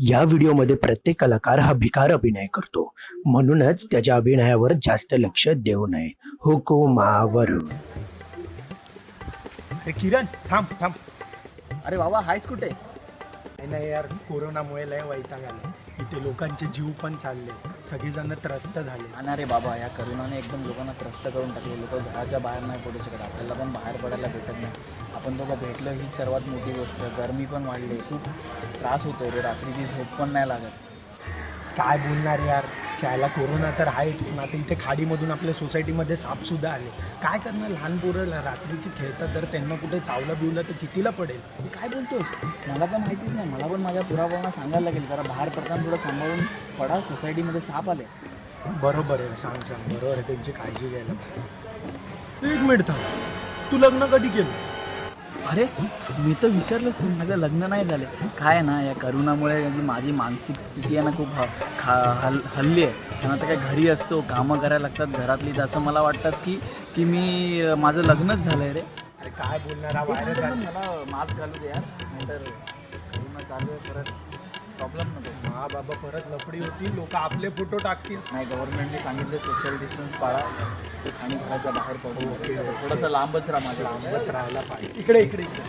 या व्हिडिओमध्ये प्रत्येक कलाकार हा भिकार अभिनय करतो, म्हणूनच त्याच्या अभिनयावर जास्त लक्ष देऊ नये. हुकुमावर. किरण थांब थांब. अरे बाबा हायस कुठे? नाही यार, कोरोनामुळे लय वैताग आले. इथे लोकांचे जीव पण चालले, सगळेजण त्रस्त झाले. आणि अरे बाबा या करोनाने एकदम लोकांना त्रस्त करून टाकले. लोक घराच्या बाहेर नाही पडू शकत, आपल्याला पण बाहेर पडायला भेटत नाही. आपण दोघं भेटलं ही सर्वात मोठी गोष्ट. गरमी पण वाढली, खूप त्रास होतो रे, रात्रीची झोप पण नाही लागत. काय बोलणार यार, त्याला कोरोना तर आहेच, पण आता इथे खाडीमधून आपल्या सोसायटीमध्ये सापसुद्धा आले. काय करणार, लहान पोरं रात्रीची खेळतात, जर त्यांना कुठे चावलं बिवलं तर कितीला पडेल. काय बोलतोस? मला तर माहितीच नाही. मला पण माझ्या पुरावांना सांगायला लागेल, जरा बाहेर पडताना थोडं सांभाळून पडा, सोसायटीमध्ये साप आले. बरोबर आहे, सांग सांग, बरोबर आहे, त्यांची काळजी घ्यायला पाहिजे. एक मिनिट थांब, तू लग्न कधी केलं? अरे मी तर विसरलोच, माझं लग्न नाही झालं. काय आहे ना, या करोनामुळे माझी मानसिक स्थिती आहे ना खूप हल्ली आहे. त्यांना तर काय घरी असतो, कामं करायला लागतात घरातली, असं मला वाटतात की मी माझं लग्नच झालं आहे रे. अरे काय बोलणार, हा व्हायरस आहे. मला मास्क घालू दे यार, नाहीतर करोना चालू आहे, परत प्रॉब्लेम नको. हा बाबा, परत लफडी होती, लोक आपले फोटो टाकतील. नाही, गव्हर्नमेंटने सांगितलं सोशल डिस्टन्स पाळा आणि घराच्या बाहेर पडू. थोडंसं लांबच राहा, माझ्या लांबच राहायला पाहिजे. इकडे इकडे इकडे.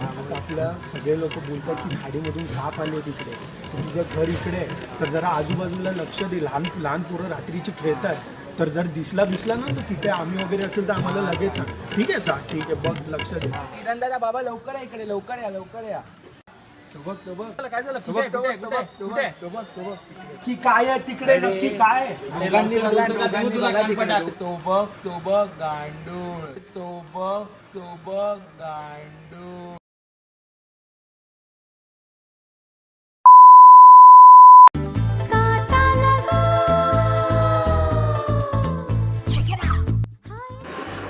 आता आपल्या सगळे लोक बोलतात की खाडीमधून साप आले तिकडे. तुझं घर इकडे आहे, तर जरा आजूबाजूला लक्ष दे. लहान लहान पोरं रात्रीची खेळतात, तर जर दिसला ना तर तिथे आम्ही वगैरे असेल तर आम्हाला लगेच सांग. ठीक आहे, चा ठीक आहे, बघ, लक्ष दे. किरण दादा, बाबा लवकर या इकडे, लवकर या, लवकर या. तो बघ काय झालं? की काय आहे तिकडे, नक्की काय आहे? दोघांनी बघा, तो बघ गांडूळ, तो बघ गांडूळ.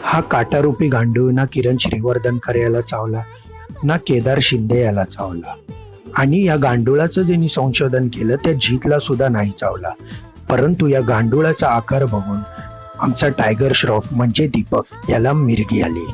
हा काटारूपी गांडूळ ना किरण श्रीवर्धनकर याला चावला, ना केदार शिंदे याला चावला, आणि या गांडुळाचं ज्यांनी संशोधन केलं त्या जीतला सुद्धा नाही चावला. परंतु या गांडुळाचा आकार बघून आमचा टायगर श्रॉफ म्हणजे दीपक याला मिरगी आली.